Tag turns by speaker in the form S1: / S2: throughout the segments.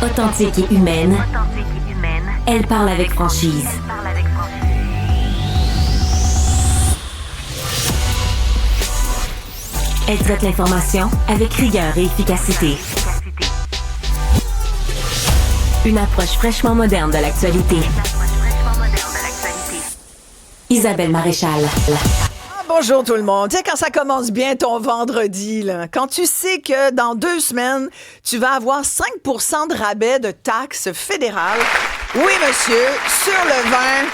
S1: Authentique et humaine, elle parle avec franchise. Elle traite l'information avec rigueur et efficacité. Une approche fraîchement moderne de l'actualité. Isabelle Maréchal.
S2: Bonjour tout le monde. Tu sais, quand ça commence bien ton vendredi, là, quand tu sais que dans 2 semaines, tu vas avoir 5% de rabais de taxes fédérales. Oui, monsieur, sur le vin,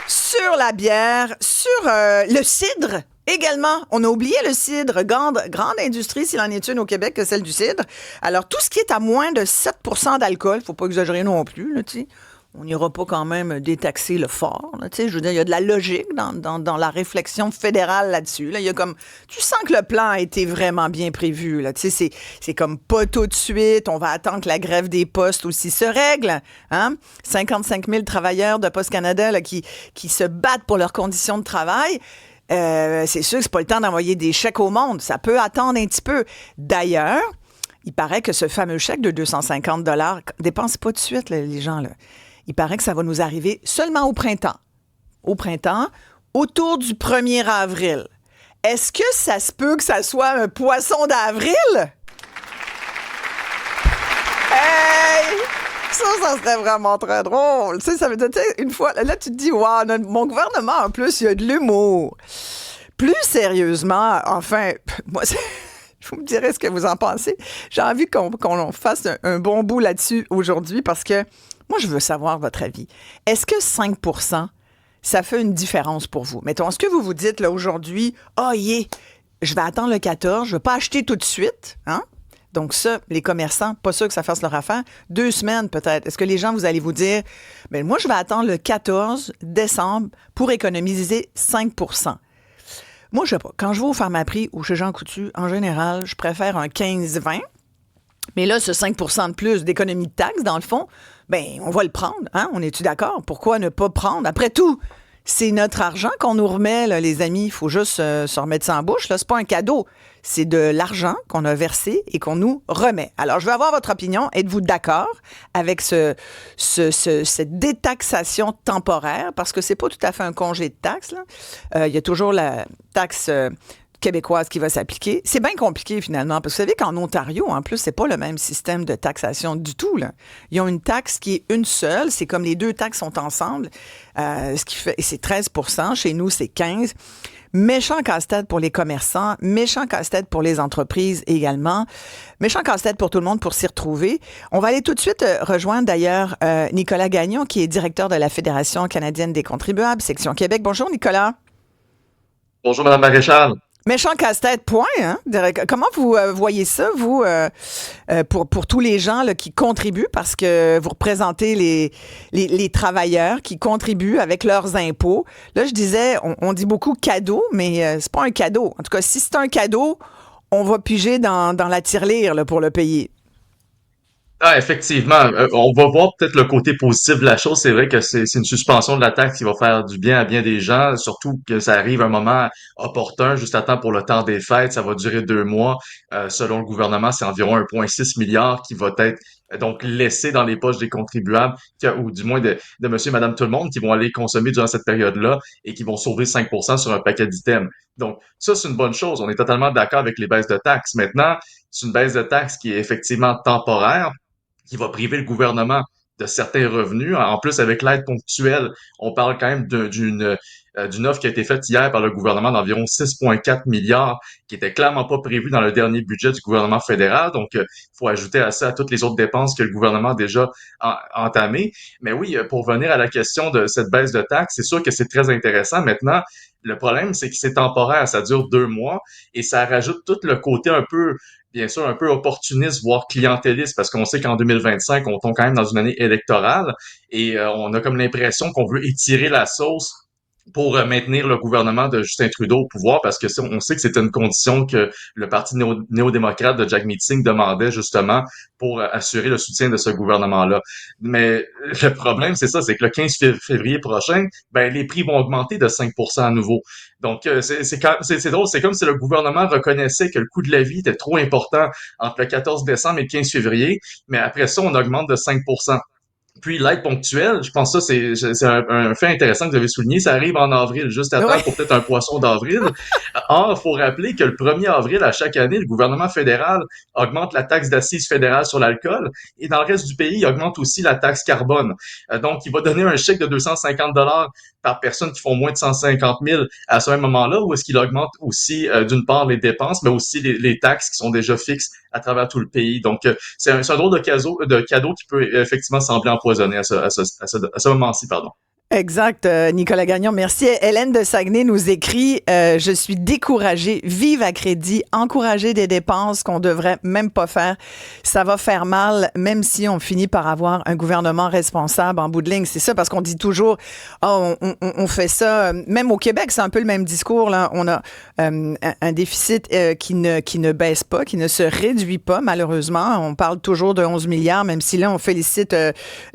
S2: sur la bière, sur le cidre. Également, on a oublié le cidre. Grande industrie, s'il en est une au Québec, que celle du cidre. Alors, tout ce qui est à moins de 7% d'alcool, faut pas exagérer non plus, là, tu sais. On n'ira pas quand même détaxer le fort. Là, je veux dire, il y a de la logique dans la réflexion fédérale là-dessus. Là. Il y a comme, tu sens que le plan a été vraiment bien prévu. Là. C'est comme pas tout de suite. On va attendre que la grève des postes aussi se règle. Hein? 55 000 travailleurs de Poste Canada là, qui se battent pour leurs conditions de travail. C'est sûr que c'est pas le temps d'envoyer des chèques au monde. Ça peut attendre un petit peu. D'ailleurs, il paraît que ce fameux chèque de 250 $, dépensez pas tout de suite, là, les gens, là. Il paraît que ça va nous arriver seulement au printemps. Au printemps, autour du 1er avril. Est-ce que ça se peut que ça soit un poisson d'avril? Hey! Ça serait vraiment très drôle. Tu sais, ça veut dire, une fois, là, tu te dis, wow, mon gouvernement, en plus, il y a de l'humour. Plus sérieusement, enfin, moi, vous me direz ce que vous en pensez. J'ai envie qu'on fasse un bon bout là-dessus aujourd'hui parce que moi, je veux savoir votre avis. Est-ce que 5%, ça fait une différence pour vous? Mettons, est-ce que vous vous dites là aujourd'hui, je vais attendre le 14, je ne vais pas acheter tout de suite, hein? Donc ça, les commerçants, pas sûr que ça fasse leur affaire. 2 semaines peut-être. Est-ce que les gens, vous allez vous dire, moi, je vais attendre le 14 décembre pour économiser 5%. Moi, je sais pas. Quand je vais au Pharmaprix ou chez Jean Coutu, en général, je préfère un 15-20. Mais là, ce 5% de plus d'économie de taxes, dans le fond, on va le prendre. Hein? On est-tu d'accord? Pourquoi ne pas prendre? Après tout, c'est notre argent qu'on nous remet, là, les amis. Il faut juste se remettre ça en bouche. Là, c'est pas un cadeau. C'est de l'argent qu'on a versé et qu'on nous remet. Alors, je veux avoir votre opinion. Êtes-vous d'accord avec cette détaxation temporaire? Parce que c'est pas tout à fait un congé de taxes, là. Il y a toujours la taxe québécoise qui va s'appliquer. C'est bien compliqué, finalement, parce que vous savez qu'en Ontario, en plus, c'est pas le même système de taxation du tout, là. Ils ont une taxe qui est une seule. C'est comme les 2 taxes sont ensemble, ce qui fait, c'est 13%. Chez nous, c'est 15%. Méchant casse-tête pour les commerçants, méchant casse-tête pour les entreprises également, méchant casse-tête pour tout le monde pour s'y retrouver. On va aller tout de suite rejoindre d'ailleurs Nicolas Gagnon, qui est directeur de la Fédération canadienne des contribuables, section Québec. Bonjour, Nicolas.
S3: Bonjour, Mme Maréchal.
S2: Méchant casse-tête, point. Hein? Comment vous voyez ça, vous, pour tous les gens là, qui contribuent, parce que vous représentez les travailleurs qui contribuent avec leurs impôts. Là, je disais, on dit beaucoup cadeau, mais c'est pas un cadeau. En tout cas, si c'est un cadeau, on va piger dans la tirelire là, pour le payer.
S3: Ah, effectivement, on va voir peut-être le côté positif de la chose. C'est vrai que c'est une suspension de la taxe qui va faire du bien à bien des gens, surtout que ça arrive à un moment opportun, juste à temps pour le temps des fêtes. Ça va durer 2 mois. Selon le gouvernement, c'est environ 1,6 milliard qui va être donc laissé dans les poches des contribuables, ou du moins de monsieur et madame tout le monde, qui vont aller consommer durant cette période-là et qui vont sauver 5% sur un paquet d'items. Donc, ça, c'est une bonne chose. On est totalement d'accord avec les baisses de taxes. Maintenant, c'est une baisse de taxes qui est effectivement temporaire, qui va priver le gouvernement de certains revenus. En plus, avec l'aide ponctuelle, on parle quand même d'une offre qui a été faite hier par le gouvernement d'environ 6,4 milliards, qui était clairement pas prévue dans le dernier budget du gouvernement fédéral. Donc, il faut ajouter à ça toutes les autres dépenses que le gouvernement a déjà entamées. Mais oui, pour venir à la question de cette baisse de taxes, c'est sûr que c'est très intéressant. Maintenant, le problème, c'est que c'est temporaire, ça dure 2 mois et ça rajoute tout le côté un peu, bien sûr, un peu opportuniste, voire clientéliste, parce qu'on sait qu'en 2025, on tombe quand même dans une année électorale et on a comme l'impression qu'on veut étirer la sauce pour maintenir le gouvernement de Justin Trudeau au pouvoir, parce que on sait que c'était une condition que le parti néo-démocrate de Jack Meeting demandait justement pour assurer le soutien de ce gouvernement-là. Mais le problème, c'est ça, c'est que le 15 février prochain, ben les prix vont augmenter de 5% à nouveau. Donc c'est drôle, c'est comme si le gouvernement reconnaissait que le coût de la vie était trop important entre le 14 décembre et le 15 février, mais après ça, on augmente de 5%. Puis l'aide ponctuelle, je pense que ça, c'est un fait intéressant que vous avez souligné. Ça arrive en avril, juste à temps
S2: Ouais.
S3: pour peut-être un poisson d'avril. Or, il faut rappeler que le 1er avril, à chaque année, le gouvernement fédéral augmente la taxe d'assises fédérale sur l'alcool et dans le reste du pays, il augmente aussi la taxe carbone. Donc, il va donner un chèque de 250 par personne qui font moins de 150 000 à ce même moment-là, ou est-ce qu'il augmente aussi, d'une part, les dépenses, mais aussi les taxes qui sont déjà fixes à travers tout le pays. Donc, c'est un drôle de cadeau qui peut effectivement sembler empoisonné à ce moment-ci, pardon.
S2: Exact, Nicolas Gagnon. Merci. Hélène de Saguenay nous écrit je suis découragée, vive à crédit, encourager des dépenses qu'on devrait même pas faire. Ça va faire mal, même si on finit par avoir un gouvernement responsable en bout de ligne. C'est ça, parce qu'on dit toujours on fait ça. Même au Québec, c'est un peu le même discours. Là. On a un déficit qui ne baisse pas, qui ne se réduit pas, malheureusement. On parle toujours de 11 milliards, même si là, on félicite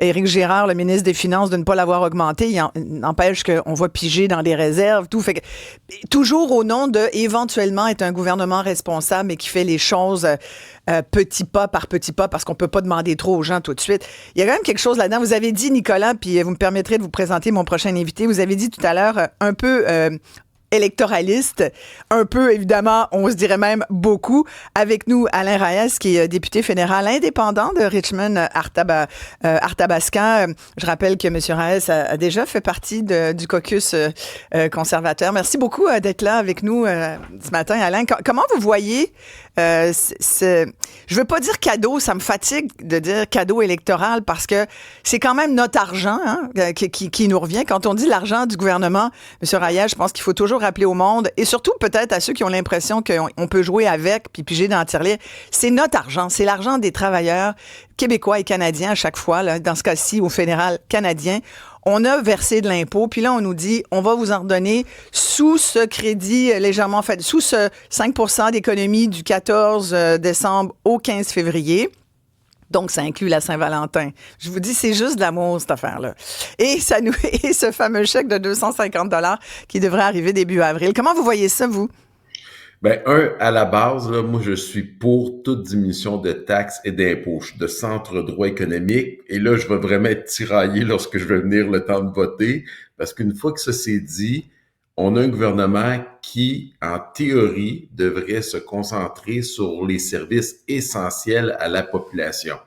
S2: Éric Girard, le ministre des Finances, de ne pas l'avoir augmenté. Il n'empêche qu'on va piger dans des réserves, tout. Fait que, toujours au nom de éventuellement être un gouvernement responsable, mais qui fait les choses petit pas par petit pas, parce qu'on peut pas demander trop aux gens tout de suite. Il y a quand même quelque chose là-dedans. Vous avez dit, Nicolas, puis vous me permettrez de vous présenter mon prochain invité, vous avez dit tout à l'heure un peu électoraliste, un peu, évidemment, on se dirait même beaucoup. Avec nous, Alain Reyes, qui est député fédéral indépendant de Richmond-Arthabascan. Je rappelle que M. Reyes a déjà fait partie du caucus conservateur. Merci beaucoup d'être là avec nous ce matin, Alain. Comment vous voyez je veux pas dire cadeau, ça me fatigue de dire cadeau électoral, parce que c'est quand même notre argent qui nous revient. Quand on dit l'argent du gouvernement, M. Reyes, je pense qu'il faut toujours rappeler au monde, et surtout peut-être à ceux qui ont l'impression qu'on peut jouer avec puis piger dans le tirelire, c'est notre argent, c'est l'argent des travailleurs québécois et canadiens à chaque fois, là, dans ce cas-ci au fédéral canadien. On a versé de l'impôt, puis là, on nous dit, on va vous en redonner sous ce crédit légèrement fait, sous ce 5% d'économie du 14 décembre au 15 février. Donc, ça inclut la Saint-Valentin. Je vous dis, c'est juste de l'amour, cette affaire-là. Et ce fameux chèque de 250 $ qui devrait arriver début avril. Comment vous voyez ça, vous?
S4: Ben, à la base, là, moi, je suis pour toute diminution de taxes et d'impôts. Je suis de centre droit économique. Et là, je vais vraiment être tiraillé lorsque je vais venir le temps de voter. Parce qu'une fois que ça s'est dit, on a un gouvernement qui, en théorie, devrait se concentrer sur les services essentiels à la population.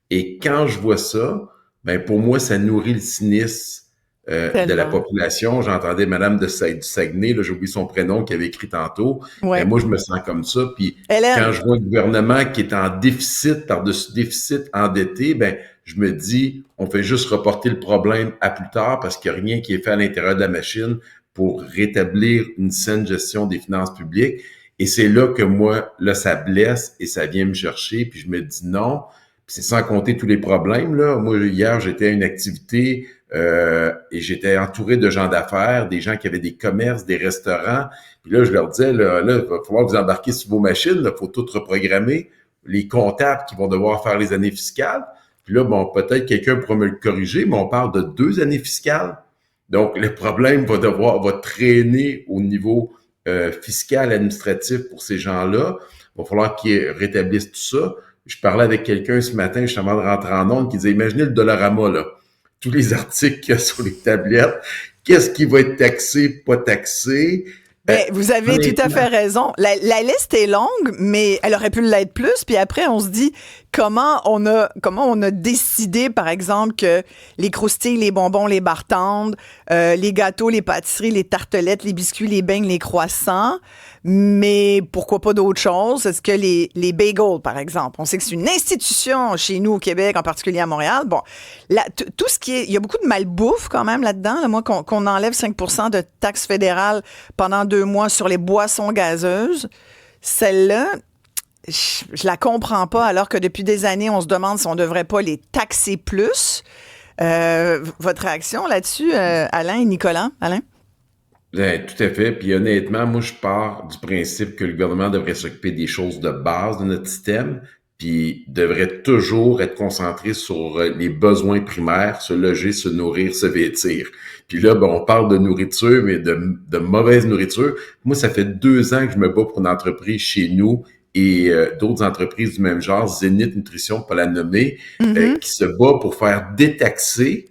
S4: Et quand je vois ça, ben, pour moi, ça nourrit le cynisme de la population. J'entendais Madame du Saguenay, là, j'ai oublié son prénom, qui avait écrit tantôt.
S2: Ouais.
S4: Ben, moi, je me sens comme ça. Puis
S2: Hélène.
S4: Quand je vois un gouvernement qui est en déficit, par-dessus déficit, endetté, ben, je me dis, on fait juste reporter le problème à plus tard, parce qu'il n'y a rien qui est fait à l'intérieur de la machine pour rétablir une saine gestion des finances publiques. Et c'est là que moi, là, ça blesse et ça vient me chercher. Puis je me dis non. Puis c'est sans compter tous les problèmes, là. Moi, hier, j'étais à une activité et j'étais entouré de gens d'affaires, des gens qui avaient des commerces, des restaurants. Puis là, je leur disais, là, il va falloir vous embarquer sur vos machines, il faut tout reprogrammer. Les comptables qui vont devoir faire les années fiscales. Puis là, bon, peut-être quelqu'un pourra me le corriger, mais on parle de 2 années fiscales. Donc, le problème va traîner au niveau fiscal, administratif pour ces gens-là. Il va falloir qu'ils rétablissent tout ça. Je parlais avec quelqu'un ce matin, justement, de rentrer en ondes, qui disait, imaginez le Dollarama, là. Tous les articles qu'il y a sur les tablettes. Qu'est-ce qui va être taxé, pas taxé?
S2: Ben, vous avez tout à fait raison. La liste est longue, mais elle aurait pu l'être plus. Puis après, on se dit comment on a décidé, par exemple, que les croustilles, les bonbons, les bartendes, les gâteaux, les pâtisseries, les tartelettes, les biscuits, les beignes, les croissants, mais pourquoi pas d'autres choses? Est-ce que les bagels, par exemple, on sait que c'est une institution chez nous au Québec, en particulier à Montréal. Bon, là, tout ce qui est, il y a beaucoup de malbouffe quand même là-dedans. Là, moi, qu'on enlève 5% de taxes fédérales pendant 2 mois sur les boissons gazeuses, celle-là, je la comprends pas, alors que depuis des années, on se demande si on devrait pas les taxer plus. Votre réaction là-dessus, Alain et Nicolas? Alain?
S4: Ben, tout à fait. Puis honnêtement, moi, je pars du principe que le gouvernement devrait s'occuper des choses de base de notre système, puis devrait toujours être concentré sur les besoins primaires, se loger, se nourrir, se vêtir. Puis là, ben, on parle de nourriture, mais de mauvaise nourriture. Moi, ça fait 2 ans que je me bats pour une entreprise chez nous et d'autres entreprises du même genre, Zénith Nutrition, pas la nommer, qui se bat pour faire détaxer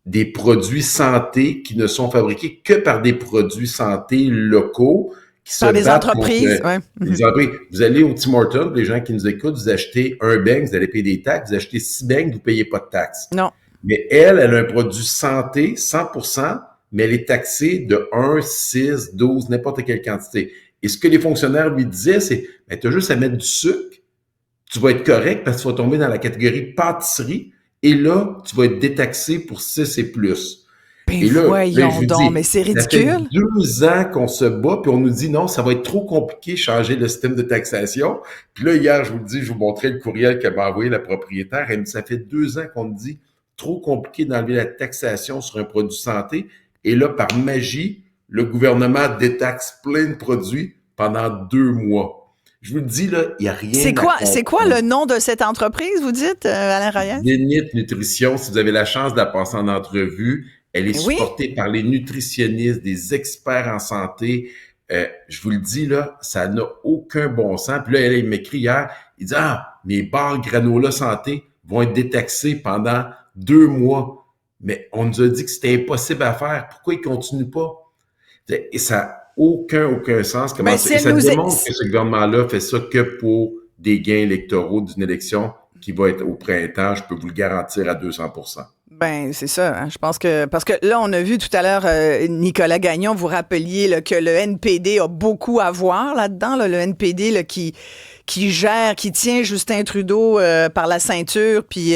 S4: des produits santé qui ne sont fabriqués que par des produits santé locaux qui se
S2: Par des
S4: battent contre
S2: entreprises, ouais.
S4: les entreprises. Vous allez au Tim Hortons, les gens qui nous écoutent, vous achetez un beigne, vous allez payer des taxes, vous achetez 6 beignes, vous payez pas de taxes.
S2: Non.
S4: Mais elle a un produit santé, 100%, mais elle est taxée de 1, 6, 12, n'importe quelle quantité. Et ce que les fonctionnaires lui disaient, c'est, ben, tu as juste à mettre du sucre, tu vas être correct parce que tu vas tomber dans la catégorie pâtisserie, et là, tu vas être détaxé pour 6 et plus.
S2: Ben
S4: Et là,
S2: voyons
S4: je vous
S2: donc,
S4: dis,
S2: mais c'est
S4: ça fait
S2: ridicule.
S4: 2 ans qu'on se bat, puis on nous dit non, ça va être trop compliqué de changer le système de taxation. Puis là, hier, je vous le dis, je vous montrais le courriel qu'elle m'a envoyé la propriétaire. Elle me dit, ça fait 2 ans qu'on nous dit trop compliqué d'enlever la taxation sur un produit santé. Et là, par magie, le gouvernement détaxe plein de produits pendant 2 mois. Je vous le dis, là, il n'y a rien
S2: C'est quoi le nom de cette entreprise, vous dites, Alain Ryan?
S4: Zénith Nutrition, si vous avez la chance de la passer en entrevue, elle est
S2: Oui.
S4: supportée par les nutritionnistes, des experts en santé. Je vous le dis, là, ça n'a aucun bon sens. Puis là, il m'écrit hier, il dit, mes barres granola santé vont être détaxées pendant 2 mois. Mais on nous a dit que c'était impossible à faire. Pourquoi ils ne continuent pas? Et ça n'a aucun sens.
S2: Ben,
S4: Et ça démontre que ce gouvernement-là fait ça que pour des gains électoraux d'une élection qui va être au printemps, je peux vous le garantir à 200%.
S2: Ben, c'est ça. Hein. Je pense que... Parce que là, on a vu tout à l'heure, Nicolas Gagnon, vous rappeliez là, que le NPD a beaucoup à voir là-dedans. Là, le NPD là, qui tient Justin Trudeau par la ceinture, puis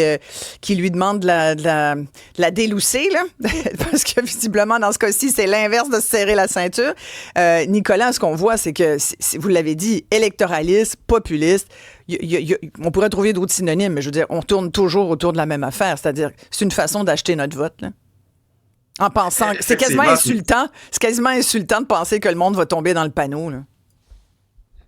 S2: qui lui demande de la délousser, là. Parce que visiblement, dans ce cas-ci, c'est l'inverse de se serrer la ceinture. Nicolas, ce qu'on voit, c'est que, vous l'avez dit, électoraliste, populiste. On pourrait trouver d'autres synonymes, mais je veux dire, on tourne toujours autour de la même affaire. C'est-à-dire, c'est une façon d'acheter notre vote, là. En pensant... C'est quasiment insultant. C'est quasiment insultant de penser que le monde va tomber dans le panneau, là.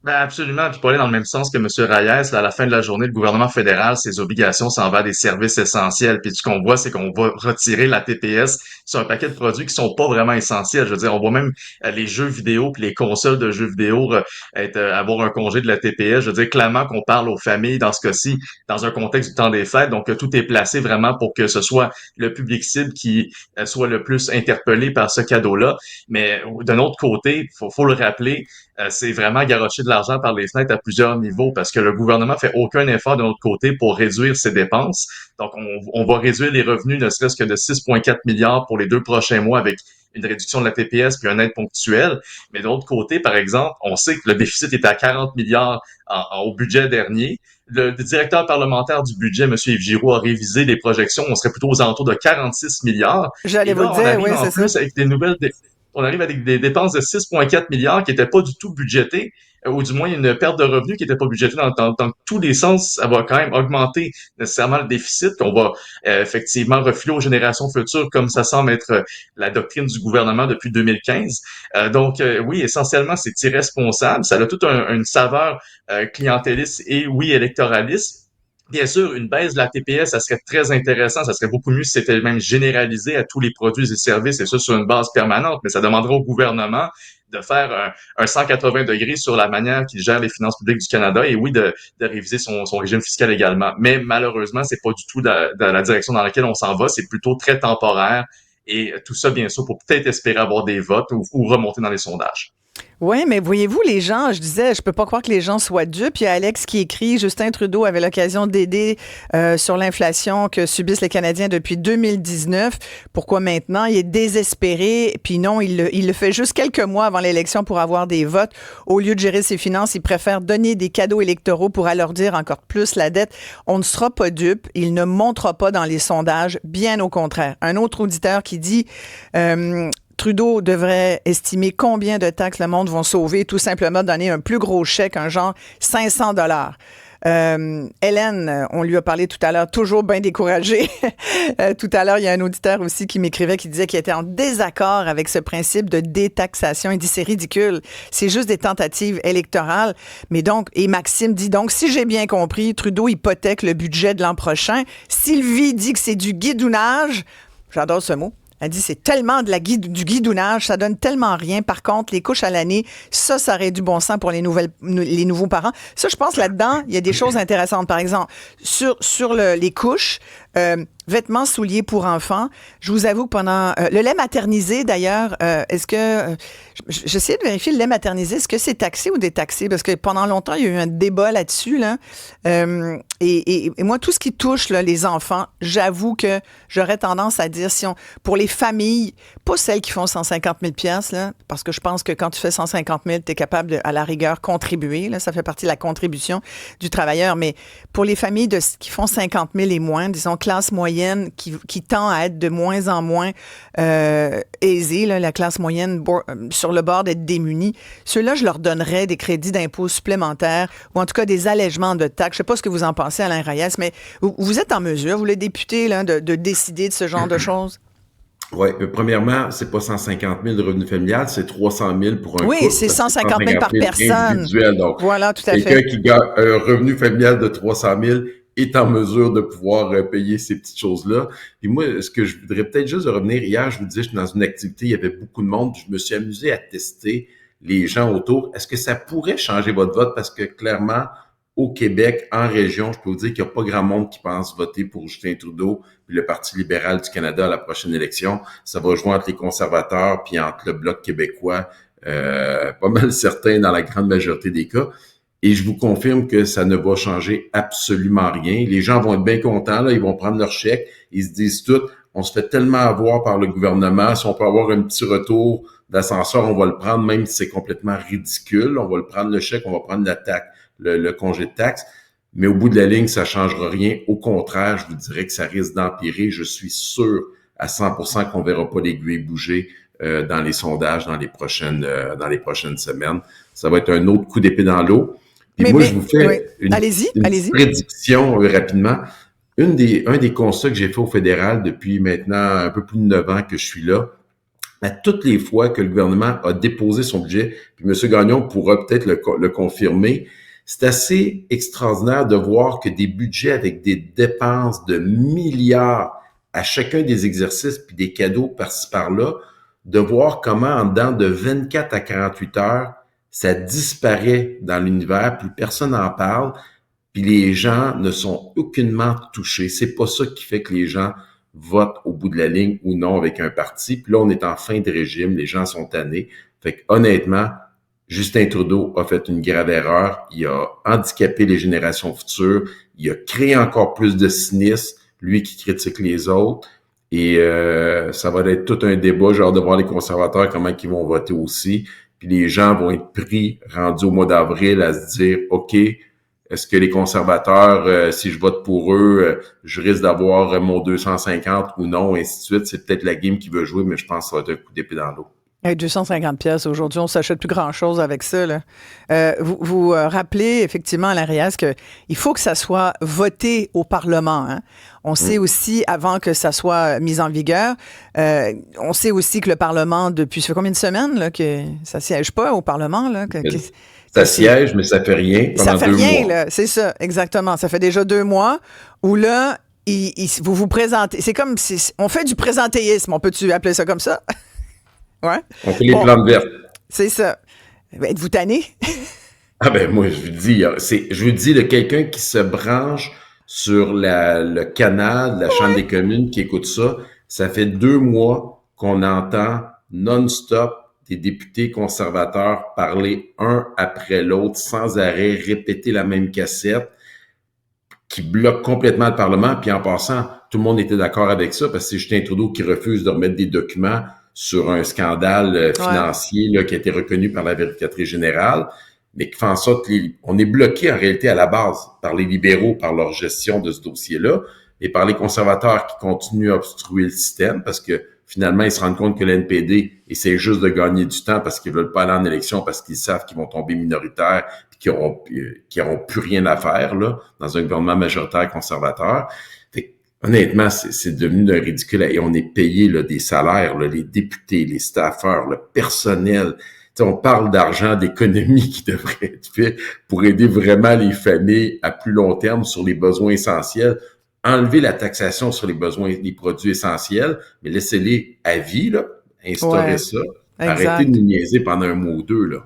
S3: Ben absolument, puis pour aller dans le même sens que M. Reyes, à la fin de la journée, le gouvernement fédéral, ses obligations s'en va des services essentiels. Puis ce qu'on voit, c'est qu'on va retirer la TPS sur un paquet de produits qui sont pas vraiment essentiels. Je veux dire, on voit même les jeux vidéo puis les consoles de jeux vidéo avoir un congé de la TPS. Je veux dire, clairement qu'on parle aux familles dans ce cas-ci, dans un contexte du temps des fêtes. Donc tout est placé vraiment pour que ce soit le public cible qui soit le plus interpellé par ce cadeau-là. Mais d'un autre côté, faut le rappeler, c'est vraiment garocher de l'argent par les fenêtres à plusieurs niveaux parce que le gouvernement fait aucun effort de notre côté pour réduire ses dépenses. Donc, on va réduire les revenus ne serait-ce que de 6,4 milliards pour les 2 prochains mois avec une réduction de la TPS puis une aide ponctuelle. Mais de l'autre côté, par exemple, on sait que le déficit était à 40 milliards au budget dernier. Le directeur parlementaire du budget, M. Yves Giroux, a révisé les projections. On serait plutôt aux alentours de 46 milliards.
S2: J'allais vous le dire, oui, c'est ça.
S3: Avec des nouvelles... On arrive avec des dépenses de 6,4 milliards qui n'étaient pas du tout budgétées, ou du moins une perte de revenus qui n'était pas budgétée dans tous les sens. Ça va quand même augmenter nécessairement le déficit qu'on va effectivement refiler aux générations futures comme ça semble être la doctrine du gouvernement depuis 2015. Donc oui, essentiellement, c'est irresponsable. Ça a toute une saveur clientéliste et oui, électoraliste. Bien sûr, une baisse de la TPS, ça serait très intéressant. Ça serait beaucoup mieux si c'était même généralisé à tous les produits et services, et ça sur une base permanente. Mais ça demanderait au gouvernement de faire un 180 degrés sur la manière qu'il gère les finances publiques du Canada et oui, de réviser son régime fiscal également. Mais malheureusement, c'est pas du tout dans la direction dans laquelle on s'en va. C'est plutôt très temporaire. Et tout ça, bien sûr, pour peut-être espérer avoir des votes ou remonter dans les sondages.
S2: Oui, mais voyez-vous, les gens, je disais, je peux pas croire que les gens soient dupes. Il y a Alex qui écrit, Justin Trudeau avait l'occasion d'aider sur l'inflation que subissent les Canadiens depuis 2019. Pourquoi maintenant? Il est désespéré. Puis non, il le fait juste quelques mois avant l'élection pour avoir des votes. Au lieu de gérer ses finances, il préfère donner des cadeaux électoraux pour alourdir encore plus la dette. On ne sera pas dupe. Il ne montera pas dans les sondages. Bien au contraire. Un autre auditeur qui dit... Trudeau devrait estimer combien de taxes le monde vont sauver, tout simplement donner un plus gros chèque, un genre 500 $. Hélène, on lui a parlé tout à l'heure, toujours bien découragée. Tout à l'heure, il y a un auditeur aussi qui m'écrivait, qui disait qu'il était en désaccord avec ce principe de détaxation. Il dit, c'est ridicule. C'est juste des tentatives électorales. Mais donc, et Maxime dit donc, si j'ai bien compris, Trudeau hypothèque le budget de l'an prochain. Sylvie dit que c'est du guidounage. J'adore ce mot. Elle dit, c'est tellement du guidounage, ça donne tellement rien. Par contre, les couches à l'année, ça aurait du bon sens pour les nouveaux parents. Ça, je pense, là-dedans, il y a des choses intéressantes. Par exemple, sur les couches, vêtements, souliers pour enfants. Je vous avoue que pendant... le lait maternisé, d'ailleurs, est-ce que... j'essayais de vérifier le lait maternisé. Est-ce que c'est taxé ou détaxé? Parce que pendant longtemps, il y a eu un débat là-dessus. Là. Et moi, tout ce qui touche là, les enfants, j'avoue que j'aurais tendance à dire, pour les familles, pas celles qui font 150 000 $, là, parce que je pense que quand tu fais 150 000, tu es capable, à la rigueur, contribuer. Là, ça fait partie de la contribution du travailleur. Mais pour les familles qui font 50 000 et moins, disons classe moyenne, qui tend à être de moins en moins aisée, là, la classe moyenne sur le bord d'être démunie, ceux-là, je leur donnerais des crédits d'impôt supplémentaires ou en tout cas des allègements de taxes. Je ne sais pas ce que vous en pensez, Alain Reyes, mais vous êtes en mesure, vous les députés, là, de décider de ce genre de choses?
S4: Oui, premièrement, c'est pas 150 000 de revenu familial, c'est 300 000 pour un couple.
S2: Oui, c'est 150 000 par personne.
S4: Donc,
S2: voilà, tout à fait.
S4: Quelqu'un qui gagne un revenu familial de 300 000 est en mesure de pouvoir payer ces petites choses-là. Puis moi, ce que je voudrais peut-être juste revenir, hier, je vous disais, je suis dans une activité, il y avait beaucoup de monde, je me suis amusé à tester les gens autour. Est-ce que ça pourrait changer votre vote? Parce que clairement, au Québec, en région, je peux vous dire qu'il n'y a pas grand monde qui pense voter pour Justin Trudeau puis le Parti libéral du Canada à la prochaine élection. Ça va jouer entre les conservateurs puis entre le Bloc québécois, pas mal certain dans la grande majorité des cas. Et je vous confirme que ça ne va changer absolument rien. Les gens vont être bien contents, là, ils vont prendre leur chèque, ils se disent tout, on se fait tellement avoir par le gouvernement, si on peut avoir un petit retour d'ascenseur, on va le prendre, même si c'est complètement ridicule, on va le prendre le chèque, on va prendre la taxe. Le congé de taxe, mais au bout de la ligne, ça changera rien. Au contraire, je vous dirais que ça risque d'empirer. Je suis sûr à 100% qu'on verra pas l'aiguille bouger dans les sondages dans les prochaines semaines. Ça va être un autre coup d'épée dans l'eau. Puis moi, je vous fais une prédiction rapidement. Un des constats que j'ai fait au fédéral depuis maintenant un peu plus de 9 ans que je suis là, à toutes les fois que le gouvernement a déposé son budget, puis M. Gagnon pourra peut-être le confirmer, c'est assez extraordinaire de voir que des budgets avec des dépenses de milliards à chacun des exercices puis des cadeaux par-ci par-là, de voir comment en dedans de 24 à 48 heures, ça disparaît dans l'univers, puis personne n'en parle, puis les gens ne sont aucunement touchés. C'est pas ça qui fait que les gens votent au bout de la ligne ou non avec un parti. Puis là, on est en fin de régime, les gens sont tannés. Fait que honnêtement, Justin Trudeau a fait une grave erreur. Il a handicapé les générations futures. Il a créé encore plus de cynisme, lui qui critique les autres. Et ça va être tout un débat. J'ai hâte de voir les conservateurs, comment ils vont voter aussi. Puis les gens vont être pris, rendus au mois d'avril, à se dire, OK, est-ce que les conservateurs, si je vote pour eux, je risque d'avoir mon 250 ou non, ainsi de suite. C'est peut-être la game qui veut jouer, mais je pense que ça va être un coup d'épée dans l'eau.
S2: 250 pièces aujourd'hui, on s'achète plus grand-chose avec ça. Là. Vous rappelez effectivement à l'Arias qu'il faut que ça soit voté au Parlement. Hein? On sait aussi, avant que ça soit mis en vigueur, on sait aussi que le Parlement, depuis ça fait combien de semaines là, que ça siège pas au Parlement? Là,
S4: ça siège, mais ça fait rien pendant 2 mois. Ça fait rien,
S2: là, c'est ça, exactement. Ça fait déjà 2 mois où là, vous vous présentez. C'est comme si on fait du présentéisme, on peut-tu appeler ça comme ça? Ouais.
S4: On fait les plantes vertes.
S2: C'est ça. Êtes-vous tanné?
S4: Ah ben moi, je vous dis de quelqu'un qui se branche sur le canal de la Chambre des communes qui écoute ça. Ça fait 2 mois qu'on entend non-stop des députés conservateurs parler un après l'autre, sans arrêt, répéter la même cassette, qui bloque complètement le Parlement. Puis en passant, tout le monde était d'accord avec ça, parce que c'est Justin Trudeau qui refuse de remettre des documents sur un scandale financier là, qui a été reconnu par la vérificatrice générale, mais qui fait en sorte qu'on est bloqué en réalité à la base par les libéraux, par leur gestion de ce dossier-là, et par les conservateurs qui continuent à obstruer le système, parce que finalement, ils se rendent compte que l'NPD essaie juste de gagner du temps parce qu'ils veulent pas aller en élection, parce qu'ils savent qu'ils vont tomber minoritaires, puis qui auront plus rien à faire là dans un gouvernement majoritaire conservateur. Honnêtement, c'est devenu d'un ridicule. Et on est payé là, des salaires, là, les députés, les staffeurs, le personnel. T'sais, on parle d'argent, d'économie qui devrait être fait pour aider vraiment les familles à plus long terme sur les besoins essentiels. Enlever la taxation sur les besoins, les produits essentiels, mais laissez-les à vie, là, instaurer ça.
S2: Exact.
S4: Arrêtez de nous niaiser pendant un mois ou deux, là.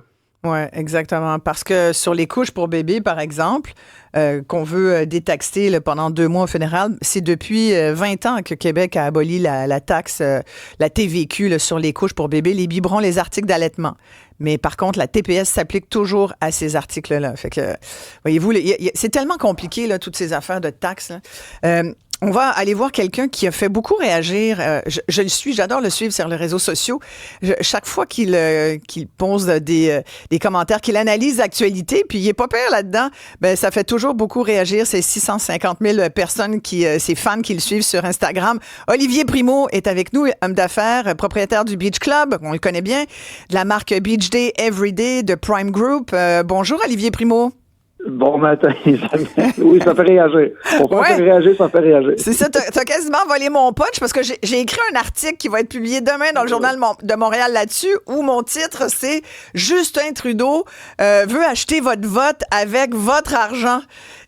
S2: Oui, exactement. Parce que sur les couches pour bébés, par exemple, qu'on veut détaxer là, pendant 2 mois au fédéral, c'est depuis 20 ans que Québec a aboli la taxe, la TVQ là, sur les couches pour bébés, les biberons, les articles d'allaitement. Mais par contre, la TPS s'applique toujours à ces articles-là. Fait que, voyez-vous, c'est tellement compliqué, là, toutes ces affaires de taxes. Là. On va aller voir quelqu'un qui a fait beaucoup réagir. Je le suis, j'adore le suivre sur les réseaux sociaux. Chaque fois qu'il pose des commentaires, qu'il analyse l'actualité, puis il est pas pire là-dedans, ben ça fait toujours beaucoup réagir. C'est 650 000 personnes ses fans qui le suivent sur Instagram. Olivier Primo est avec nous, homme d'affaires, propriétaire du Beach Club, on le connaît bien, de la marque Beach Day Everyday de Prime Group. Bonjour Olivier Primo.
S5: Bon matin, Isabelle. Oui, ça fait réagir. Pourquoi ça fait réagir, ça fait réagir.
S2: C'est ça, t'as quasiment volé mon punch parce que j'ai écrit un article qui va être publié demain dans le Journal de Montréal là-dessus où mon titre, c'est « Justin Trudeau veut acheter votre vote avec votre argent ».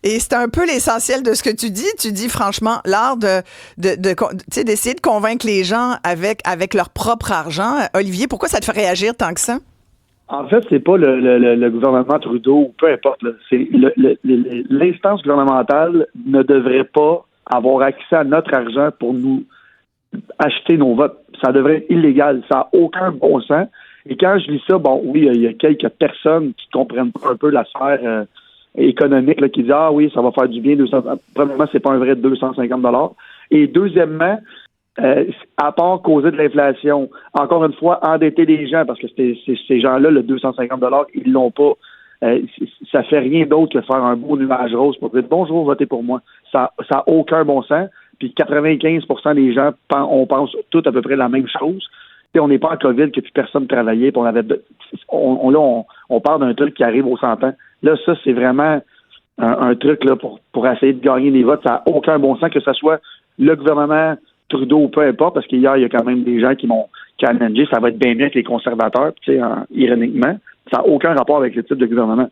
S2: Et c'est un peu l'essentiel de ce que tu dis. Tu dis franchement l'art d'essayer de convaincre les gens avec leur propre argent. Olivier, pourquoi ça te fait réagir tant que ça?
S5: En fait, c'est pas le gouvernement Trudeau, ou peu importe. Là, c'est l'instance gouvernementale ne devrait pas avoir accès à notre argent pour nous acheter nos votes. Ça devrait être illégal. Ça n'a aucun bon sens. Et quand je lis ça, bon, oui, il y a quelques personnes qui comprennent pas un peu la sphère économique, là, qui disent « Ah oui, ça va faire du bien. » Premièrement, c'est pas un vrai 250 $. Et deuxièmement, à part causer de l'inflation, encore une fois, endetter les gens, parce que ces gens-là, le 250 $, ils l'ont pas. Ça fait rien d'autre que faire un beau nuage rose pour dire « Bonjour, votez pour moi ». Ça n'a aucun bon sens. Puis 95% des gens, on pense tous à peu près la même chose. Puis on n'est pas en COVID, que plus personne travaillait, puis on parle d'un truc qui arrive aux 100 ans. Là, ça, c'est vraiment un truc là pour essayer de gagner des votes. Ça n'a aucun bon sens que ce soit le gouvernement Trudeau ou peu importe, parce qu'hier, il y a quand même des gens qui m'ont challengé, ça va être bien mieux avec les conservateurs, tu sais, ironiquement. Ça n'a aucun rapport avec le type de gouvernement.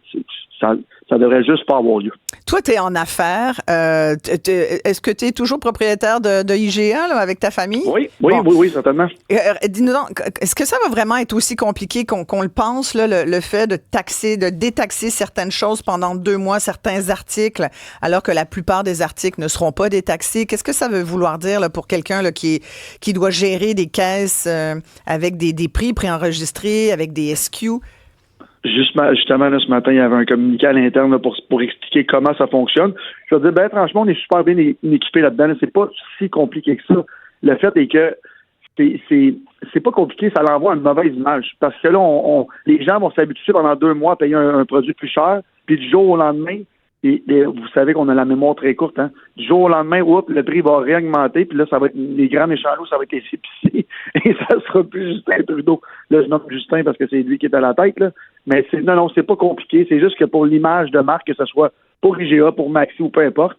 S5: Ça devrait juste pas avoir lieu.
S2: Toi, tu es en affaires. Est-ce que tu es toujours propriétaire de IGA là, avec ta famille?
S5: Oui, certainement.
S2: Dis-nous donc, est-ce que ça va vraiment être aussi compliqué qu'on le pense, là, le fait de détaxer certaines choses pendant 2 mois, certains articles, alors que la plupart des articles ne seront pas détaxés? Qu'est-ce que ça veut vouloir dire là, pour quelqu'un là, qui doit gérer des caisses avec des prix préenregistrés, avec des SQ?
S5: Justement, là, ce matin, il y avait un communiqué à l'interne là, pour expliquer comment ça fonctionne. Je veux dire, franchement, on est super bien équipés là-dedans. Là. C'est pas si compliqué que ça. Le fait est que c'est pas compliqué, ça l'envoie une mauvaise image. Parce que là, les gens vont s'habituer pendant 2 mois à payer un produit plus cher, puis du jour au lendemain, vous savez qu'on a la mémoire très courte, hein? Du jour au lendemain, le prix va réaugmenter, puis là, ça va être les grands méchants loups, ça va être les CPC, et ça sera plus Justin Trudeau. Là, je nomme Justin parce que c'est lui qui est à la tête, là. Mais non, c'est pas compliqué. C'est juste que pour l'image de marque, que ce soit pour IGA, pour Maxi ou peu importe,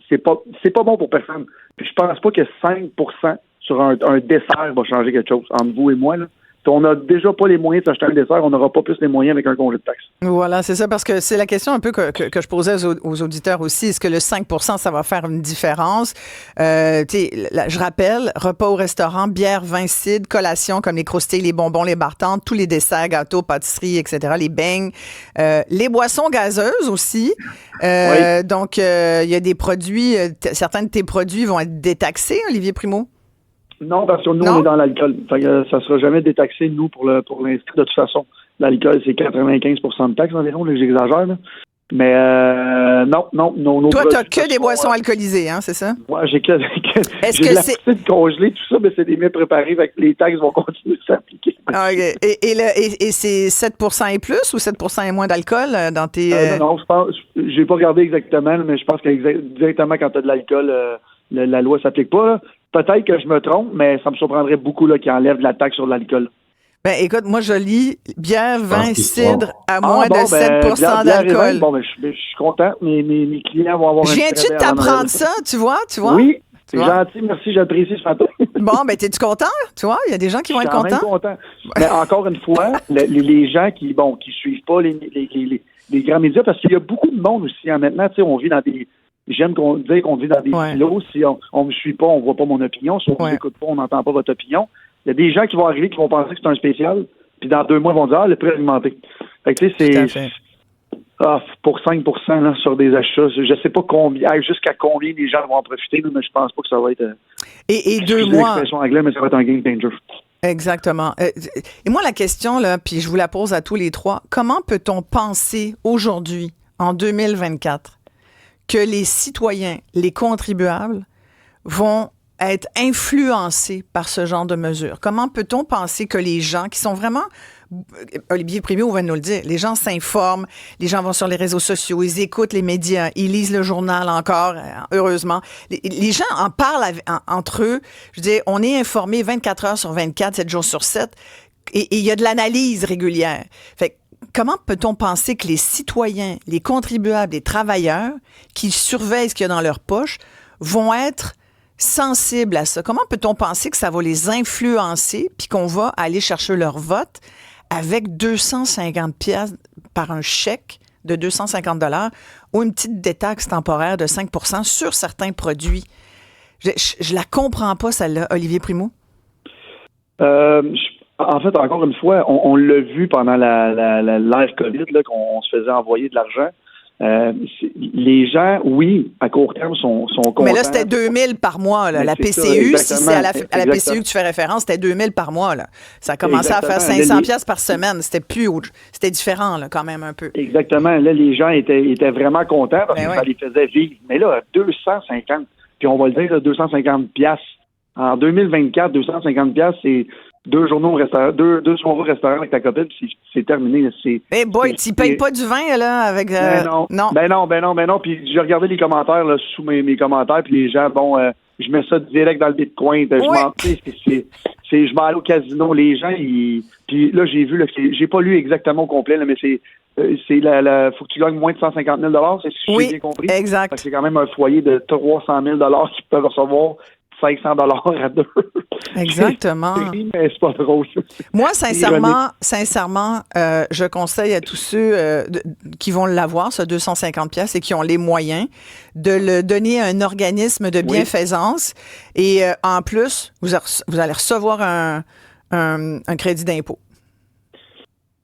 S5: c'est pas bon pour personne. Puis je pense pas que 5% sur un dessert va changer quelque chose entre vous et moi, là. Si on n'a déjà pas les moyens de s'acheter un dessert, on n'aura pas plus les moyens avec un congé de taxe.
S2: Voilà, c'est ça, parce que c'est la question un peu que je posais aux auditeurs aussi. Est-ce que le 5%, ça va faire une différence? Je rappelle, repas au restaurant, bière, vin, cidre, collation comme les croustilles, les bonbons, les bartendes, tous les desserts, gâteaux, pâtisseries, etc., les beignes, les boissons gazeuses aussi. Oui. Donc, il y a des produits, certains de tes produits vont être détaxés, Olivier Primo?
S5: Non, parce que nous, on est dans l'alcool. Ça ne sera jamais détaxé, nous, pour l'inscrire. De toute façon, l'alcool, c'est 95% de taxes environ, là, j'exagère. Là. Mais non.
S2: Toi, tu n'as que des boissons alcoolisées, hein, c'est ça?
S5: Moi, j'ai de l'acide congelé, tout ça, mais c'est des mets préparés, fait que les taxes vont continuer de s'appliquer.
S2: Okay. Et c'est 7% et plus ou 7% et moins d'alcool dans tes...
S5: Non, je pense, j'ai pas regardé exactement, mais je pense que directement quand tu as de l'alcool, la loi s'applique pas, là. Peut-être que je me trompe, mais ça me surprendrait beaucoup là, qu'ils enlèvent de la taxe sur l'alcool.
S2: Ben, écoute, moi, je lis bière, vin,
S4: c'est
S2: cidre à
S5: Ah,
S2: moins de 7
S5: bière et vin.
S2: d'alcool.
S5: Bon, je suis content. Mes clients vont avoir
S2: Je
S5: un
S2: viens-tu
S5: très
S2: de
S5: bel
S2: t'apprendre
S5: Noël.
S2: ça, tu vois?
S5: Oui, c'est
S2: Tu vois?
S5: gentil. Merci, j'apprécie ce matin.
S2: Bon, ben, t'es-tu content? Tu vois, il y a des gens qui vont
S5: Je
S2: être
S5: suis quand même
S2: contents.
S5: content. Mais encore une fois, les gens qui suivent pas les grands médias, parce qu'il y a beaucoup de monde aussi. Hein. Maintenant, tu sais, on vit dans des... J'aime dire qu'on vit dans des
S2: Ouais.
S5: silos. Si on me suit pas, on voit pas mon opinion. Si on
S2: Ouais.
S5: ne écoute pas, on n'entend pas votre opinion. Il y a des gens qui vont arriver, qui vont penser que c'est un spécial, puis dans 2 mois, ils vont dire « Ah, le prix a augmenté ». Fait que tu sais,
S2: Tout à
S5: c'est...
S2: fait.
S5: Pour 5 là, sur des achats, je sais pas jusqu'à combien les gens vont en profiter, là, mais je pense pas que ça va être...
S2: Et 2
S5: excusez
S2: mois.
S5: l'expression anglaise, mais ça va être un game changer.
S2: Exactement. Et moi, la question, là, puis je vous la pose à tous les trois, comment peut-on penser aujourd'hui, en 2024, que les citoyens, les contribuables, vont être influencés par ce genre de mesures? Comment peut-on penser que les gens qui sont vraiment... Olivier Primo va nous le dire, les gens s'informent, les gens vont sur les réseaux sociaux, ils écoutent les médias, ils lisent le journal encore, heureusement. Les gens en parlent entre eux. Je veux dire, on est informé 24 heures sur 24, 7 jours sur 7, et il y a de l'analyse régulière. Fait que, comment peut-on penser que les citoyens, les contribuables, les travailleurs qui surveillent ce qu'il y a dans leur poche vont être sensibles à ça? Comment peut-on penser que ça va les influencer puis qu'on va aller chercher leur vote avec 250 pièces par un chèque de 250 $ ou une petite détaxe temporaire de 5 % sur certains produits? Je la comprends pas, celle-là, Olivier Primo.
S5: En fait, encore une fois, on l'a vu pendant l'ère COVID, là, qu'on se faisait envoyer de l'argent. Les gens, oui, à court terme, sont contents.
S2: Mais là, c'était 2000 par mois. Là.
S5: Mais
S2: La
S5: c'est ça,
S2: PCU, si c'est à la
S5: exactement.
S2: PCU que tu fais référence, c'était 2000 par mois. Là. Ça a commencé à faire
S5: Exactement.
S2: 500 pièces par semaine. C'était différent là, quand même un peu.
S5: Exactement. Là, les gens étaient vraiment contents parce
S2: Ben
S5: que
S2: ouais.
S5: ça les faisait vivre. Mais là, 250, puis on va le dire, là, 250 piastres. En 2024, 250 piastres, c'est 2 journées au restaurant, deux soirées au restaurant avec ta copine, puis c'est terminé.
S2: Eh boy, tu payes pas du vin, là, avec...
S5: Ben non. Puis j'ai regardé les commentaires là, sous mes commentaires, puis les gens, je mets ça direct dans le Bitcoin. Je m'en allais au casino. Les gens, puis là, j'ai vu, là, j'ai pas lu exactement au complet, là, mais c'est faut que tu gagnes moins de 150 000 $, c'est ce que j'ai bien compris.
S2: Exact.
S5: Fait que c'est quand même un foyer de 300 000 $ qui peuvent recevoir 500 $ à deux.
S2: Exactement.
S5: Mais c'est pas drôle.
S2: Moi, sincèrement, je conseille à tous ceux qui vont l'avoir, ce 250 pièces et qui ont les moyens, de le donner à un organisme de bienfaisance. Et en plus, vous allez recevoir un crédit d'impôt.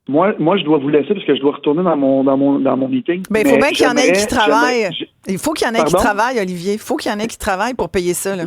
S5: Moi, je dois vous laisser parce que je dois retourner dans mon meeting.
S2: Ben, il faut bien qu'il y en ait qui travaillent. Il faut qu'il y en ait qui
S5: Pardon?
S2: travaillent, Olivier. Il faut qu'il y en ait qui travaillent pour payer ça, là.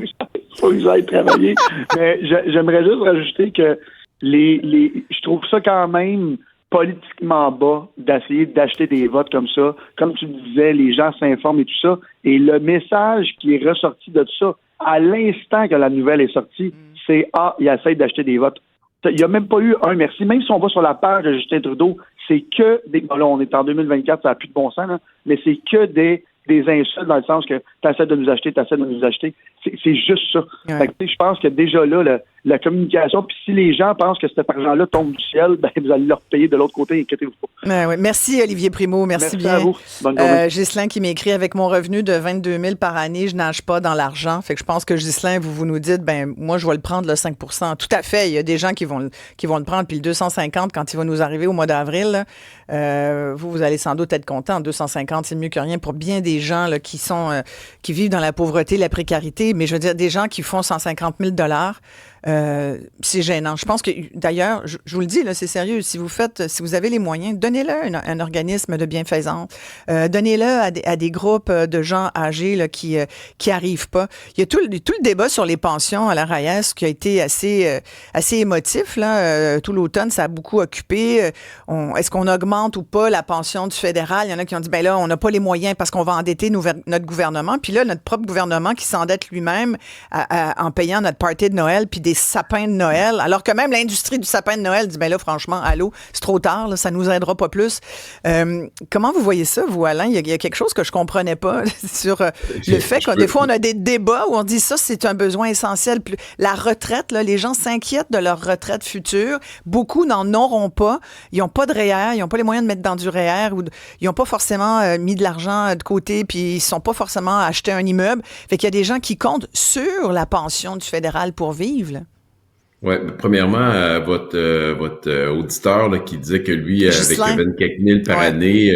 S5: Faut que j'aille travailler. Mais j'aimerais juste rajouter que je trouve ça quand même politiquement bas d'essayer d'acheter des votes comme ça. Comme tu le disais, les gens s'informent et tout ça. Et le message qui est ressorti de tout ça, à l'instant que la nouvelle est sortie, c'est « Ah, il essaie d'acheter des votes ». Il n'y a même pas eu un merci. Même si on va sur la page de Justin Trudeau, c'est que des... Bon, là, on est en 2024, ça n'a plus de bon sens, là, mais c'est que des insultes dans le sens que t'essaies de nous acheter. C'est juste ça.
S2: Ouais.
S5: Fait que, je pense que déjà là, la communication, puis si les gens pensent que cet argent-là tombe du ciel, ben vous allez leur payer de l'autre côté, inquiétez-vous pas.
S2: Ouais. Merci, Olivier Primo. Merci bien.
S5: À vous. Bonne journée.
S2: Ghislain qui m'écrit, avec mon revenu de 22 000 par année, je nage pas dans l'argent. Fait que je pense que Ghislain, vous nous dites, ben moi, je vais le prendre, le 5 %. Tout à fait. Il y a des gens qui vont le prendre. Puis le 250, quand il va nous arriver au mois d'avril, vous allez sans doute être content. 250, c'est mieux que rien pour bien des gens là, qui vivent dans la pauvreté, la précarité. Mais je veux dire, des gens qui font 150 000 $, c'est gênant. Je pense que, d'ailleurs, je vous le dis, là, c'est sérieux. Si vous avez les moyens, donnez-le à un organisme de bienfaisance. Donnez-le à des groupes de gens âgés là, qui arrivent pas. Il y a tout le débat sur les pensions à la RAIES qui a été assez émotif. Là. Tout l'automne, ça a beaucoup occupé. Est-ce qu'on augmente ou pas la pension du fédéral? Il y en a qui ont dit, ben là, on n'a pas les moyens parce qu'on va endetter notre gouvernement. Puis là, notre propre gouvernement qui s'endette lui-même en payant notre party de Noël puis des sapins de Noël, alors que même l'industrie du sapin de Noël dit, ben là, franchement, allô, c'est trop tard, là, ça nous aidera pas plus. Comment vous voyez ça, vous, Alain? Il y a quelque chose que je comprenais pas sur le fait que des fois, on a des débats où on dit ça, c'est un besoin essentiel. La retraite, là, les gens s'inquiètent de leur retraite future. Beaucoup n'en auront pas. Ils n'ont pas de REER, ils n'ont pas les moyens de mettre dans du REER, ou ils n'ont pas forcément mis de l'argent de côté, puis ils ne sont pas forcément acheté un immeuble. Fait qu'il y a des gens qui comptent sur la pension du fédéral pour vivre, là.
S4: Ouais, premièrement, votre auditeur là, qui disait que lui, avec 24 000 par année,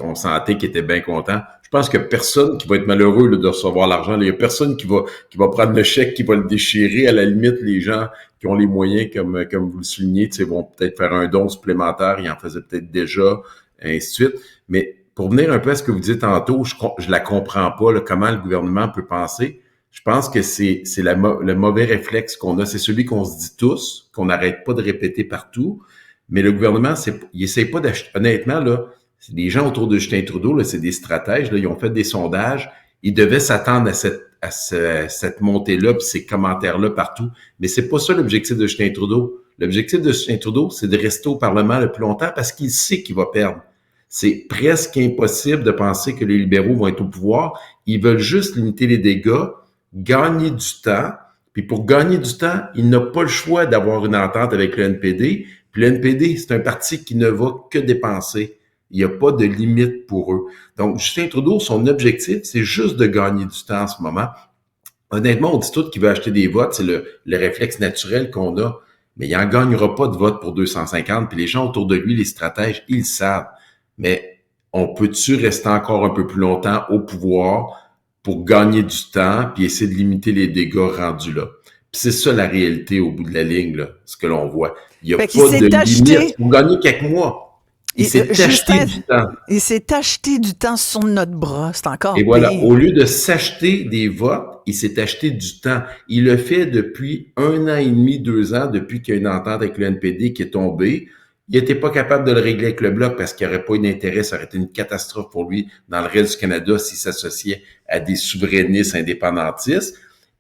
S4: on sentait qu'il était bien content. Je pense qu'il n'y a personne qui va être malheureux là, de recevoir l'argent. Il n'y a personne qui va prendre le chèque, qui va le déchirer. À la limite, les gens qui ont les moyens, comme vous le soulignez, vont peut-être faire un don supplémentaire. Ils en faisaient peut-être déjà, et ainsi de suite. Mais pour venir un peu à ce que vous disiez tantôt, je la comprends pas, là, comment le gouvernement peut penser. Je pense que c'est le mauvais réflexe qu'on a. C'est celui qu'on se dit tous, qu'on n'arrête pas de répéter partout. Mais le gouvernement, il essaie pas d'acheter. Honnêtement, là, les gens autour de Justin Trudeau, là, c'est des stratèges, là, ils ont fait des sondages. Ils devaient s'attendre à cette montée-là, puis ces commentaires-là partout. Mais c'est pas ça l'objectif de Justin Trudeau. L'objectif de Justin Trudeau, c'est de rester au Parlement le plus longtemps parce qu'il sait qu'il va perdre. C'est presque impossible de penser que les libéraux vont être au pouvoir. Ils veulent juste limiter les dégâts, gagner du temps. Puis pour gagner du temps, il n'a pas le choix d'avoir une entente avec le NPD. Puis le NPD, c'est un parti qui ne va que dépenser. Il n'y a pas de limite pour eux. Donc, Justin Trudeau, son objectif, c'est juste de gagner du temps en ce moment. Honnêtement, on dit tout qu'il veut acheter des votes. C'est le réflexe naturel qu'on a. Mais il n'en gagnera pas de vote pour 250. Puis les gens autour de lui, les stratèges, ils le savent. Mais on peut-tu rester encore un peu plus longtemps au pouvoir pour gagner du temps puis essayer de limiter les dégâts rendus là? Puis c'est ça la réalité au bout de la ligne, là, ce que l'on voit. Il n'y a pas de limite. Pour gagner quelques mois. Il s'est acheté du temps.
S2: Il s'est acheté du temps sur notre bras. C'est encore
S4: Et voilà, au lieu de s'acheter des votes, il s'est acheté du temps. Il le fait depuis 1 an et demi, 2 ans, depuis qu'il y a une entente avec le NPD qui est tombée. Il n'était pas capable de le régler avec le Bloc parce qu'il n'y aurait pas eu d'intérêt. Ça aurait été une catastrophe pour lui dans le reste du Canada s'il s'associait à des souverainistes indépendantistes.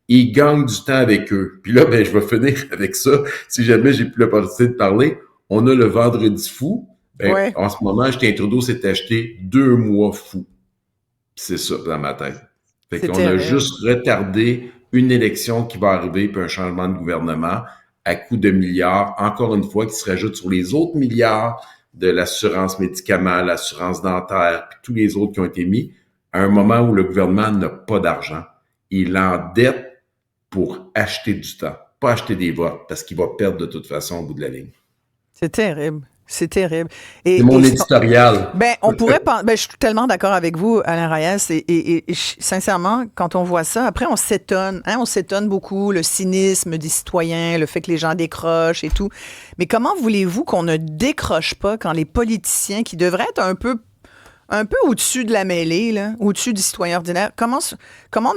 S4: Il gagne du temps avec eux. Puis là, je vais finir avec ça. Si jamais j'ai plus l'opportunité de parler, on a le vendredi fou. En ce moment, Justin Trudeau s'est acheté 2 mois fou. C'est ça dans ma tête. Fait qu'on a juste retardé une élection qui va arriver puis un changement de gouvernement à coût de milliards, encore une fois, qui se rajoute sur les autres milliards de l'assurance médicaments, l'assurance dentaire, puis tous les autres qui ont été mis, à un moment où le gouvernement n'a pas d'argent. Il endette pour acheter du temps, pas acheter des votes, parce qu'il va perdre de toute façon au bout de la ligne.
S2: C'est terrible. C'est terrible.
S4: C'est mon éditorial.
S2: On pourrait je suis tellement d'accord avec vous, Alain Reyes, et sincèrement, quand on voit ça, après, on s'étonne. On s'étonne beaucoup, le cynisme des citoyens, le fait que les gens décrochent et tout. Mais comment voulez-vous qu'on ne décroche pas quand les politiciens, qui devraient être un peu au-dessus de la mêlée, là, au-dessus du citoyen ordinaire, comment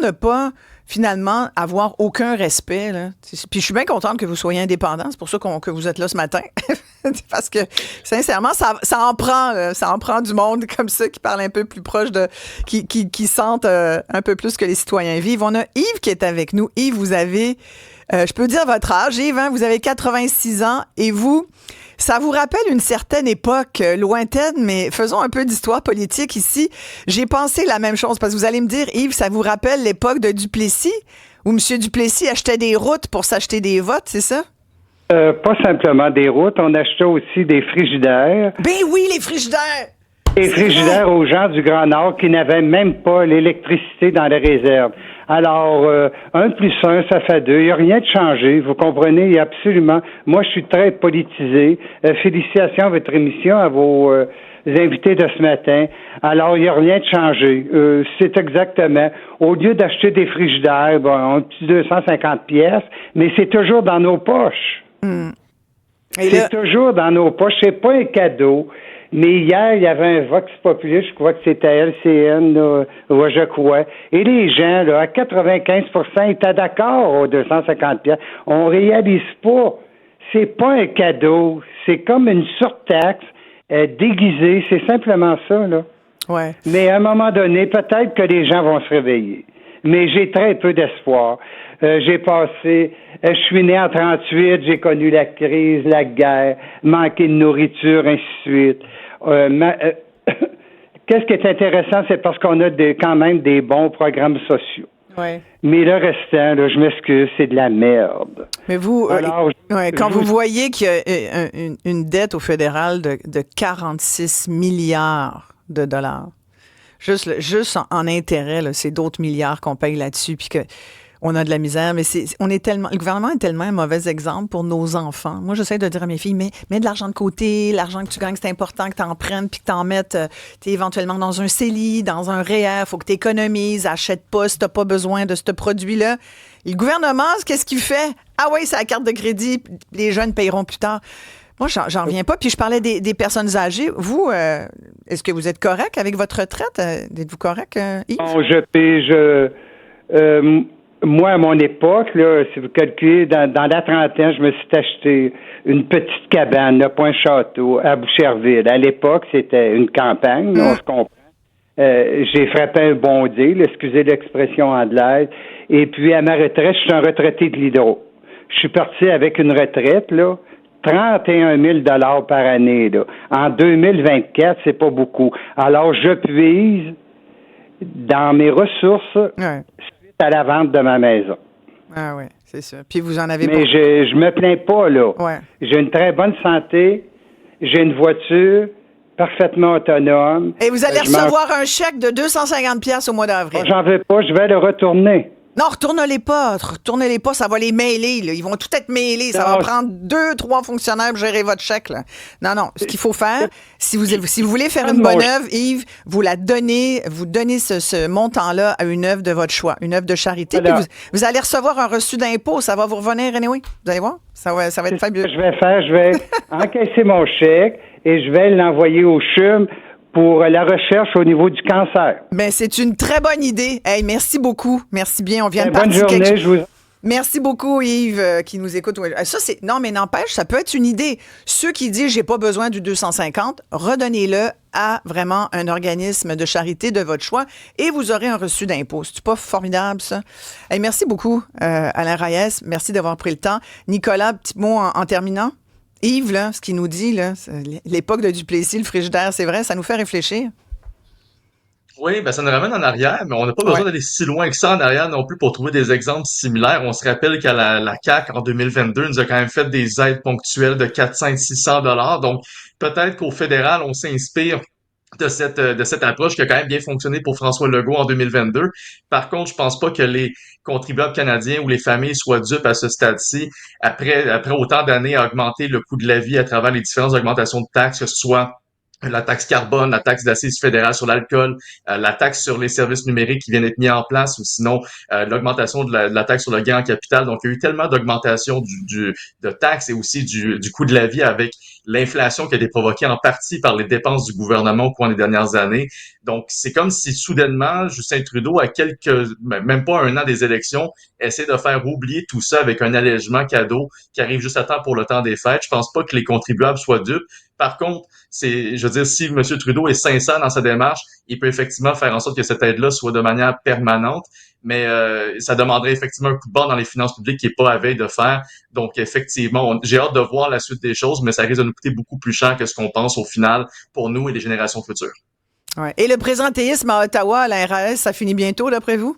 S2: ne pas finalement avoir aucun respect, là? Puis je suis bien contente que vous soyez indépendant, c'est pour ça que vous êtes là ce matin. Parce que, sincèrement, ça en prend, ça en prend du monde comme ça qui parle un peu plus proche qui sentent un peu plus que les citoyens vivent. On a Yves qui est avec nous. Yves, vous avez, je peux dire votre âge, Yves, vous avez 86 ans et vous, ça vous rappelle une certaine époque lointaine, mais faisons un peu d'histoire politique ici. J'ai pensé la même chose, parce que vous allez me dire, Yves, ça vous rappelle l'époque de Duplessis, où M. Duplessis achetait des routes pour s'acheter des votes, c'est ça?
S6: Pas simplement des routes, on achetait aussi des frigidaires.
S2: Ben oui, les frigidaires!
S6: Des frigidaires aux gens du Grand Nord qui n'avaient même pas l'électricité dans les réserves. Alors, 1 plus 1, ça fait 2. Il n'y a rien de changé. Vous comprenez? Il y a absolument... Moi, je suis très politisé. Félicitations à votre émission, à vos invités de ce matin. Alors, il n'y a rien de changé. C'est exactement... Au lieu d'acheter des frigidaires, un petit 250 pièces, mais c'est toujours dans nos poches. C'est toujours dans nos poches. C'est pas un cadeau. Mais hier, il y avait un Vox Populi, je crois que c'était LCN, je crois. Et les gens, là, à 95%, étaient d'accord aux 250 pièces. On réalise pas. C'est pas un cadeau. C'est comme une surtaxe déguisée. C'est simplement ça, là.
S2: Ouais.
S6: Mais à un moment donné, peut-être que les gens vont se réveiller. mais j'ai très peu d'espoir. Je suis né en 38, j'ai connu la crise, la guerre, manqué de nourriture, ainsi de suite. Qu'est-ce qui est intéressant, c'est parce qu'on a quand même des bons programmes sociaux.
S2: Ouais.
S6: Mais le restant, là, je m'excuse, c'est de la merde.
S2: Mais vous,
S6: Alors,
S2: quand vous voyez qu'il y a une dette au fédéral de 46 milliards de dollars, juste en intérêt, là, c'est d'autres milliards qu'on paye là-dessus, puis que on a de la misère, mais le gouvernement est tellement un mauvais exemple pour nos enfants. Moi, j'essaie de dire à mes filles, mets de l'argent de côté, l'argent que tu gagnes, c'est important que tu en prennes puis que tu en mettes éventuellement dans un CELI, dans un REER, faut que tu économises, achète pas si tu n'as pas besoin de ce produit-là. Et le gouvernement, qu'est-ce qu'il fait? Ah oui, c'est la carte de crédit, les jeunes payeront plus tard. Moi, j'en reviens pas. Puis je parlais des personnes âgées. Vous, est-ce que vous êtes correct avec votre retraite? Êtes-vous correct, Yves?
S6: Non, moi, à mon époque, là, si vous calculez, dans la trentaine, je me suis acheté une petite cabane, là, pas un château, à Boucherville. À l'époque, c'était une campagne, on se comprend. J'ai frappé un bon deal, excusez l'expression anglaise. Et puis, à ma retraite, je suis un retraité de l'Hydro. Je suis parti avec une retraite, là, 31 000 $ par année, là. En 2024, c'est pas beaucoup. Alors, je puise dans mes ressources à la vente de ma maison.
S2: Ah oui, c'est ça. Puis vous en avez
S6: Mais je me plains pas, là.
S2: Ouais.
S6: J'ai une très bonne santé, j'ai une voiture parfaitement autonome.
S2: Et vous allez recevoir un chèque de 250 $ au mois d'avril.
S6: J'en veux pas, je vais le retourner.
S2: Non, retournez-les pas, ça va les mêler, là. Ils vont tout être mêlés, ça va prendre 2-3 fonctionnaires pour gérer votre chèque, là. Non, ce qu'il faut faire, si vous voulez faire une bonne œuvre, Yves, vous donnez ce montant-là à une œuvre de votre choix, une œuvre de charité, puis vous allez recevoir un reçu d'impôt, ça va vous revenir anyway. Vous allez voir, ça va être fabuleux.
S6: Ce que je vais encaisser mon chèque et je vais l'envoyer au CHUM pour la recherche au niveau du cancer.
S2: Ben, c'est une très bonne idée. Hey, merci beaucoup. Merci bien. On vient de
S6: partir. Bonne journée.
S2: Merci beaucoup, Yves, qui nous écoute. Non, mais n'empêche, ça peut être une idée. Ceux qui disent j'ai pas besoin du 250, redonnez-le à vraiment un organisme de charité de votre choix et vous aurez un reçu d'impôt. C'est pas formidable, ça? Hey, merci beaucoup, Alain Reyes. Merci d'avoir pris le temps. Nicolas, petit mot en terminant. Yves, là, ce qu'il nous dit, là, l'époque de Duplessis, le frigidaire, c'est vrai, ça nous fait réfléchir.
S3: Oui, ben ça nous ramène en arrière, mais on n'a pas besoin d'aller si loin que ça en arrière non plus pour trouver des exemples similaires. On se rappelle qu'à la CAQ, en 2022, nous a quand même fait des aides ponctuelles de 400 et 600 $. Donc, peut-être qu'au fédéral, on s'inspire de cette approche qui a quand même bien fonctionné pour François Legault en 2022. Par contre, je pense pas que les contribuables canadiens ou les familles soient dupes à ce stade-ci. Après autant d'années à augmenter le coût de la vie à travers les différentes augmentations de taxes, que ce soit la taxe carbone, la taxe d'assises fédérale sur l'alcool, la taxe sur les services numériques qui viennent d'être mis en place, ou sinon l'augmentation de la taxe sur le gain en capital. Donc, il y a eu tellement d'augmentation de taxes et aussi du coût de la vie avec l'inflation qui a été provoquée en partie par les dépenses du gouvernement au cours des dernières années. Donc, c'est comme si soudainement, Justin Trudeau, même pas un an des élections, essaie de faire oublier tout ça avec un allègement cadeau qui arrive juste à temps pour le temps des fêtes. Je pense pas que les contribuables soient dupes. Par contre, je veux dire, si M. Trudeau est sincère dans sa démarche, il peut effectivement faire en sorte que cette aide-là soit de manière permanente, mais ça demanderait effectivement un coup de barre dans les finances publiques qui n'est pas à veille de faire. Donc, effectivement, j'ai hâte de voir la suite des choses, mais ça risque de nous coûter beaucoup plus cher que ce qu'on pense au final pour nous et les générations futures.
S2: Ouais. Et le présentéisme à Ottawa, à la RAS, ça finit bientôt, d'après vous?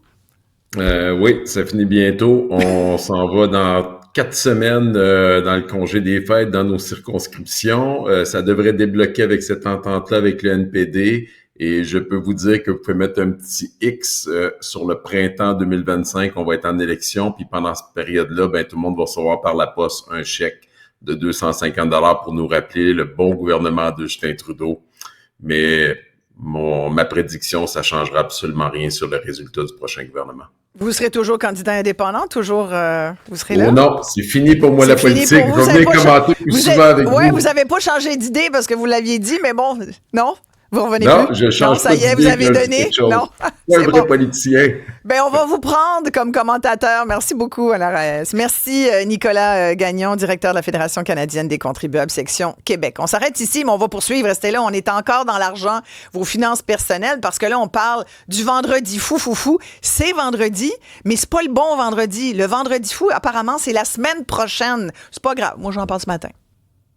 S4: Oui, ça finit bientôt. On s'en va dans 4 semaines dans le congé des fêtes dans nos circonscriptions. Ça devrait débloquer avec cette entente-là avec le NPD. Et je peux vous dire que vous pouvez mettre un petit X sur le printemps 2025. On va être en élection. Puis pendant cette période-là, tout le monde va recevoir par la poste un chèque de 250 $ pour nous rappeler le bon gouvernement de Justin Trudeau. Mais ma prédiction, ça changera absolument rien sur le résultat du prochain gouvernement.
S2: Vous serez toujours candidat indépendant? Toujours, vous serez là?
S4: Oh non, c'est fini pour moi la politique. Je vais venir commenter plus souvent avec vous.
S2: Oui, vous n'avez pas changé d'idée parce que vous l'aviez dit, mais bon, non? Vous revenez
S4: Non,
S2: plus?
S4: je change
S2: non, ça
S4: pas
S2: y est,
S4: d'idée
S2: vous avez
S4: que je dis
S2: donné?
S4: quelque chose.
S2: Non,
S4: Pas un
S2: c'est
S4: vrai
S2: bon.
S4: politicien.
S2: Ben, on va vous prendre comme commentateur. Merci beaucoup, Alain Reyes. Merci, Nicolas Gagnon, directeur de la Fédération canadienne des contribuables, section Québec. On s'arrête ici, mais on va poursuivre. Restez là, on est encore dans l'argent, vos finances personnelles, parce que là, on parle du vendredi fou. C'est vendredi, mais c'est pas le bon vendredi. Le vendredi fou, apparemment, c'est la semaine prochaine. C'est pas grave. Moi, j'en parle ce matin.